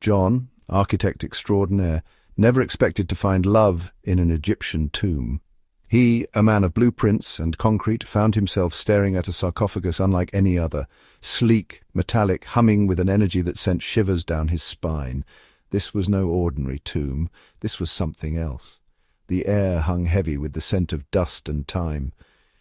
John, architect extraordinaire, never expected to find love in an Egyptian tomb. He, a man of blueprints and concrete, found himself staring at a sarcophagus unlike any other, sleek, metallic, humming with an energy that sent shivers down his spine. This was no ordinary tomb. This was something else. The air hung heavy with the scent of dust and time.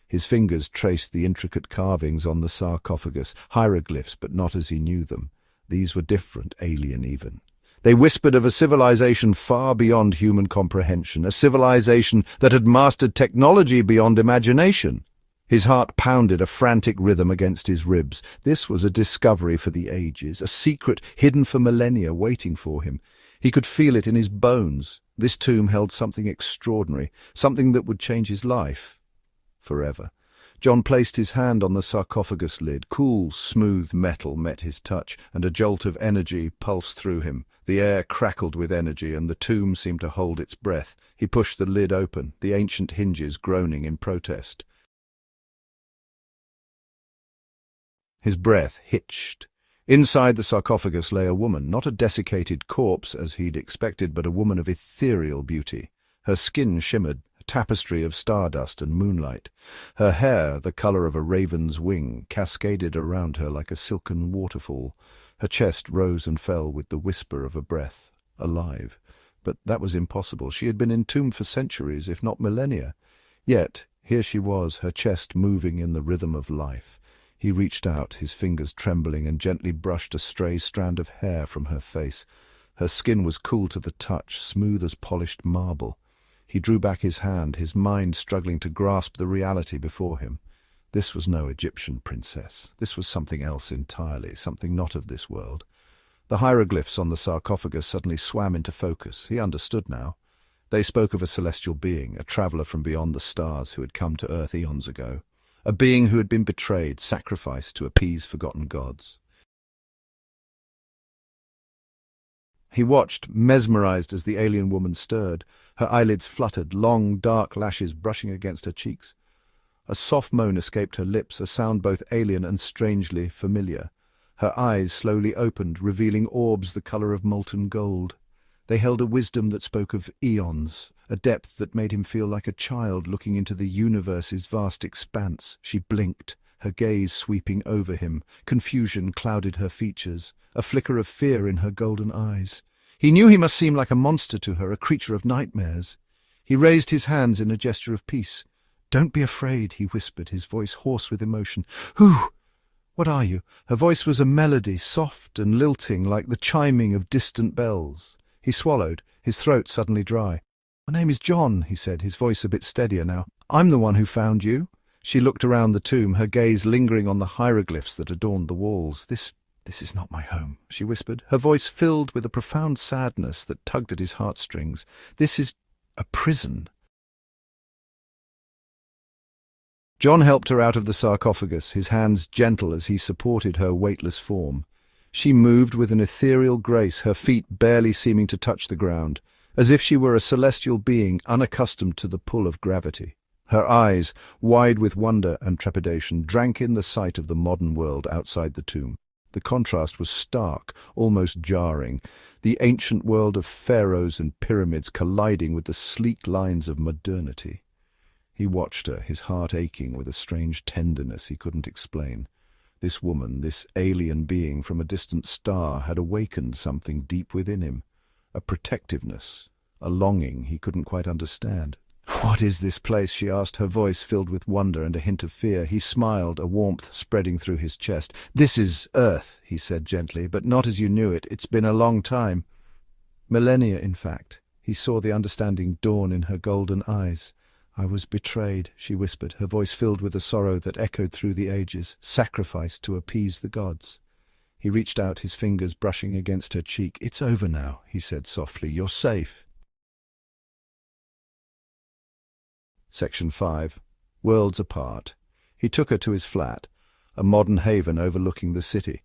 His fingers traced the intricate carvings on the sarcophagus, hieroglyphs, but not as he knew them. These were different, alien even. They whispered of a civilization far beyond human comprehension, a civilization that had mastered technology beyond imagination. His heart pounded a frantic rhythm against his ribs. This was a discovery for the ages, a secret hidden for millennia waiting for him. He could feel it in his bones. This tomb held something extraordinary, something that would change his life forever. John placed his hand on the sarcophagus lid. Cool, smooth metal met his touch, and a jolt of energy pulsed through him. The air crackled with energy, and the tomb seemed to hold its breath. He pushed the lid open, the ancient hinges groaning in protest. His breath hitched. Inside the sarcophagus lay a woman, not a desiccated corpse as he'd expected, but a woman of ethereal beauty. Her skin shimmered, a tapestry of stardust and moonlight. Her hair, the color of a raven's wing, cascaded around her like a silken waterfall. Her chest rose and fell with the whisper of a breath, alive. But that was impossible. She had been entombed for centuries, if not millennia. Yet, here she was, her chest moving in the rhythm of life. He reached out, his fingers trembling, and gently brushed a stray strand of hair from her face. Her skin was cool to the touch, smooth as polished marble. He drew back his hand, his mind struggling to grasp the reality before him. This was no Egyptian princess. This was something else entirely, something not of this world. The hieroglyphs on the sarcophagus suddenly swam into focus. He understood now. They spoke of a celestial being, a traveler from beyond the stars who had come to Earth eons ago. A being who had been betrayed, sacrificed to appease forgotten gods. He watched, mesmerized, as the alien woman stirred. Her eyelids fluttered, long, dark lashes brushing against her cheeks. A soft moan escaped her lips, a sound both alien and strangely familiar. Her eyes slowly opened, revealing orbs the color of molten gold. They held a wisdom that spoke of eons, a depth that made him feel like a child looking into the universe's vast expanse. She blinked, her gaze sweeping over him. Confusion clouded her features, a flicker of fear in her golden eyes. He knew he must seem like a monster to her, a creature of nightmares. He raised his hands in a gesture of peace. "Don't be afraid," he whispered, his voice hoarse with emotion. "Who? What are you?" Her voice was a melody, soft and lilting, like the chiming of distant bells. He swallowed, his throat suddenly dry. "My name is John," he said, his voice a bit steadier now. "I'm the one who found you." She looked around the tomb, her gaze lingering on the hieroglyphs that adorned the walls. This is not my home," she whispered, her voice filled with a profound sadness that tugged at his heartstrings. "This is a prison." John helped her out of the sarcophagus, his hands gentle as he supported her weightless form. She moved with an ethereal grace, her feet barely seeming to touch the ground, as if she were a celestial being unaccustomed to the pull of gravity. Her eyes, wide with wonder and trepidation, drank in the sight of the modern world outside the tomb. The contrast was stark, almost jarring, the ancient world of pharaohs and pyramids colliding with the sleek lines of modernity. He watched her, his heart aching with a strange tenderness he couldn't explain. This woman, this alien being from a distant star, had awakened something deep within him, a protectiveness, a longing he couldn't quite understand. "What is this place?" she asked, her voice filled with wonder and a hint of fear. He smiled, a warmth spreading through his chest. "This is Earth," he said gently, "but not as you knew it. It's been a long time. Millennia, in fact." He saw the understanding dawn in her golden eyes. "I was betrayed," she whispered, her voice filled with a sorrow that echoed through the ages, "sacrificed to appease the gods." He reached out, his fingers brushing against her cheek. "It's over now," he said softly. "You're safe." Section 5. Worlds apart. He took her to his flat, a modern haven overlooking the city.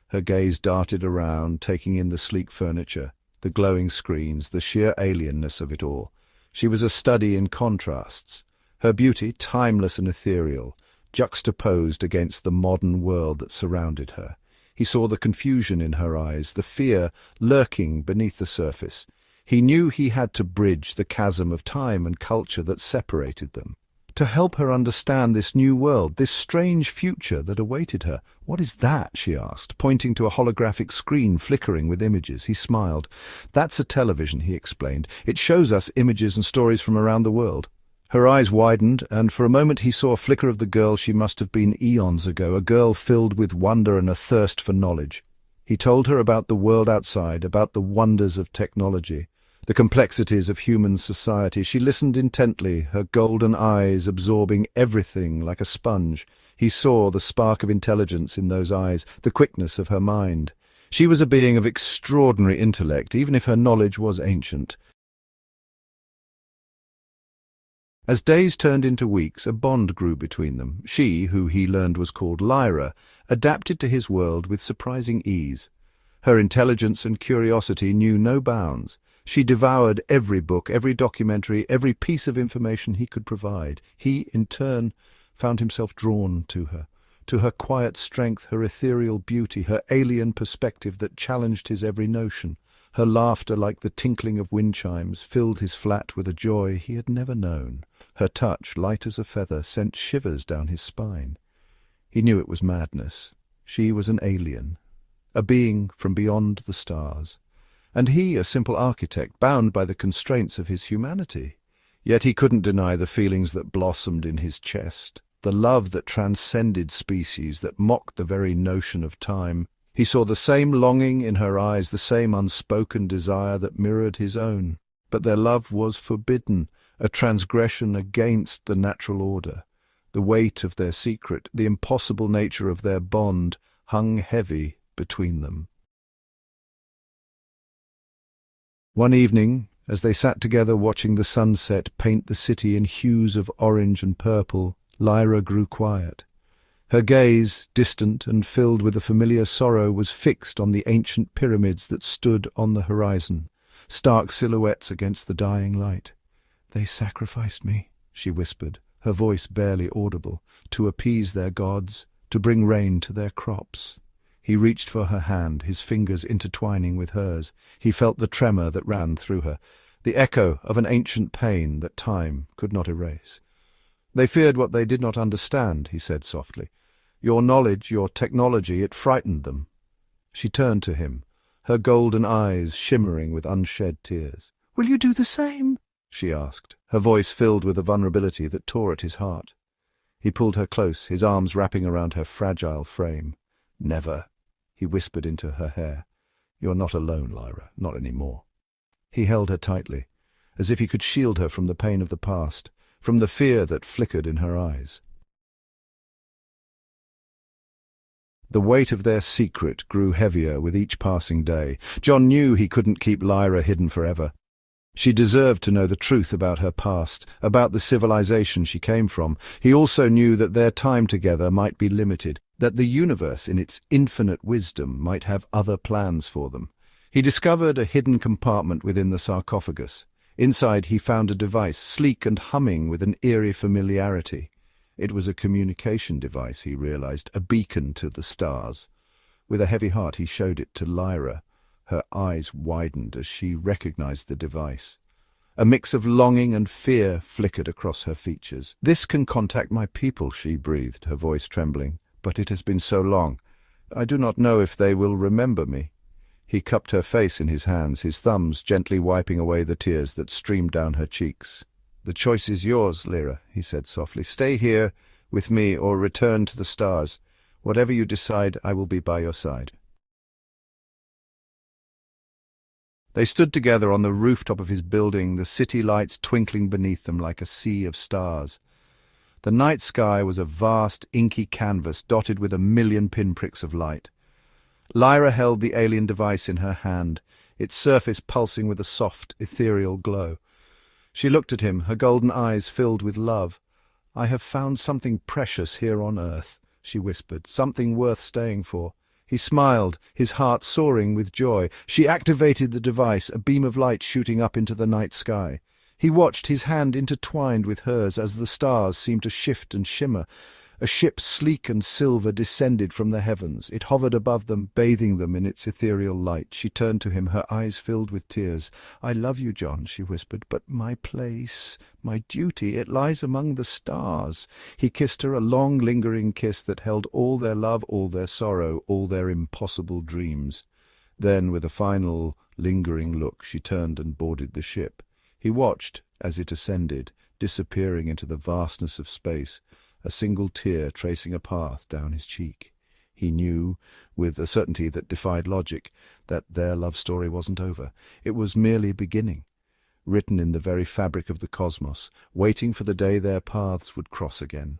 Her gaze darted around, taking in the sleek furniture, the glowing screens, the sheer alienness of it all. She was a study in contrasts, her beauty timeless and ethereal, juxtaposed against the modern world that surrounded her. He saw the confusion in her eyes, the fear lurking beneath the surface. He knew he had to bridge the chasm of time and culture that separated them. To help her understand this new world, this strange future that awaited her. "What is that?" she asked, pointing to a holographic screen flickering with images. He smiled. "That's a television," he explained. "It shows us images and stories from around the world." Her eyes widened, and for a moment he saw a flicker of the girl she must have been eons ago, a girl filled with wonder and a thirst for knowledge. He told her about the world outside, about the wonders of technology, the complexities of human society. She listened intently, her golden eyes absorbing everything like a sponge. He saw the spark of intelligence in those eyes, the quickness of her mind. She was a being of extraordinary intellect, even if her knowledge was ancient. As days turned into weeks, a bond grew between them. She, who he learned was called Lyra, adapted to his world with surprising ease. Her intelligence and curiosity knew no bounds. She devoured every book, every documentary, every piece of information he could provide. He, in turn, found himself drawn to her quiet strength, her ethereal beauty, her alien perspective that challenged his every notion. Her laughter, like the tinkling of wind chimes, filled his flat with a joy he had never known. Her touch, light as a feather, sent shivers down his spine. He knew it was madness. She was an alien, a being from beyond the stars, and he a simple architect, bound by the constraints of his humanity. Yet he couldn't deny the feelings that blossomed in his chest, the love that transcended species, that mocked the very notion of time. He saw the same longing in her eyes, the same unspoken desire that mirrored his own. But their love was forbidden, a transgression against the natural order. The weight of their secret, the impossible nature of their bond, hung heavy between them. One evening, as they sat together watching the sunset paint the city in hues of orange and purple, Lyra grew quiet. Her gaze, distant and filled with a familiar sorrow, was fixed on the ancient pyramids that stood on the horizon, stark silhouettes against the dying light. "They sacrificed me," she whispered, her voice barely audible, "to appease their gods, to bring rain to their crops." He reached for her hand, his fingers intertwining with hers. He felt the tremor that ran through her, the echo of an ancient pain that time could not erase. "They feared what they did not understand," he said softly. "Your knowledge, your technology, it frightened them." She turned to him, her golden eyes shimmering with unshed tears. "Will you do the same?" she asked, her voice filled with a vulnerability that tore at his heart. He pulled her close, his arms wrapping around her fragile frame. "Never," he whispered into her hair. "You're not alone, Lyra, not anymore." He held her tightly, as if he could shield her from the pain of the past, from the fear that flickered in her eyes. The weight of their secret grew heavier with each passing day. John knew he couldn't keep Lyra hidden forever. She deserved to know the truth about her past, about the civilization she came from. He also knew that their time together might be limited, that the universe in its infinite wisdom might have other plans for them. He discovered a hidden compartment within the sarcophagus. Inside he found a device, sleek and humming with an eerie familiarity. It was a communication device, he realized, a beacon to the stars. With a heavy heart he showed it to Lyra. Her eyes widened as she recognized the device. A mix of longing and fear flickered across her features. "This can contact my people," she breathed, her voice trembling. "But it has been so long. I do not know if they will remember me." He cupped her face in his hands, his thumbs gently wiping away the tears that streamed down her cheeks. "The choice is yours, Lyra," he said softly. "Stay here with me or return to the stars. Whatever you decide, I will be by your side." They stood together on the rooftop of his building, the city lights twinkling beneath them like a sea of stars. The night sky was a vast, inky canvas dotted with 1,000,000 pinpricks of light. Lyra held the alien device in her hand, its surface pulsing with a soft, ethereal glow. She looked at him, her golden eyes filled with love. "I have found something precious here on earth," she whispered, "something worth staying for." He smiled, his heart soaring with joy. She activated the device, a beam of light shooting up into the night sky. He watched, his hand intertwined with hers as the stars seemed to shift and shimmer. A ship sleek and silver descended from the heavens. It hovered above them, bathing them in its ethereal light. She turned to him, her eyes filled with tears. "I love you, John," she whispered, "but my place, my duty, it lies among the stars." He kissed her, a long, lingering kiss that held all their love, all their sorrow, all their impossible dreams. Then, with a final, lingering look, she turned and boarded the ship. He watched as it ascended, disappearing into the vastness of space, a single tear tracing a path down his cheek. He knew, with a certainty that defied logic, that their love story wasn't over. It was merely beginning, written in the very fabric of the cosmos, waiting for the day their paths would cross again.